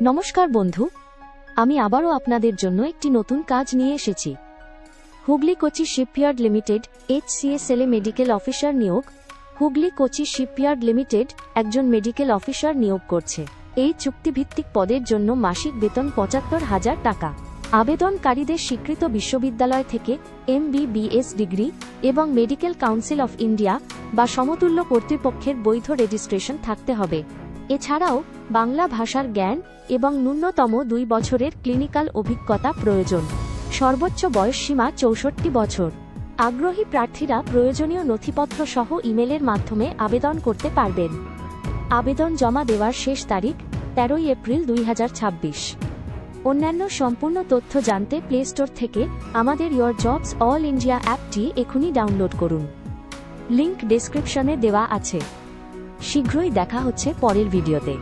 নমস্কার বন্ধু, আমি আবারও আপনাদের জন্য একটি নতুন কাজ নিয়ে এসেছি। Hooghly Kochi shipyard limited HCSL medical officer নিয়োগ। হুগলি কোচি শিপইয়ার্ড লিমিটেড একজন মেডিকেল অফিসার নিয়োগ করছে। এই চুক্তিভিত্তিক পদের জন্য মাসিক বেতন ৭৫,০০০ টাকা। আবেদনকারীদের স্বীকৃত বিশ্ববিদ্যালয় থেকে MBBS ডিগ্রি এবং মেডিকেল কাউন্সিল অফ ইন্ডিয়া বা সমতুল্য কর্তৃপক্ষের বৈধ রেজিস্ট্রেশন থাকতে হবে। এছাড়াও বাংলা ভাষার জ্ঞান এবং ন্যূনতম ২ বছরের ক্লিনিক্যাল অভিজ্ঞতা প্রয়োজন। সর্বোচ্চ বয়সসীমা ৬৪ বছর। আগ্রহী প্রার্থীরা প্রয়োজনীয় নথিপত্র সহ ইমেলের মাধ্যমে আবেদন করতে পারবেন। আবেদন জমা দেওয়ার শেষ তারিখ ১৩ এপ্রিল ২০২৬। অন্যান্য সম্পূর্ণ তথ্য জানতে প্লে স্টোর থেকে আমাদের ইয়োর জবস অল ইন্ডিয়া অ্যাপটি এখনই ডাউনলোড করুন। লিংক ডেসক্রিপশনে দেওয়া আছে। শীঘ্রই দেখা হচ্ছে পরের ভিডিওতে।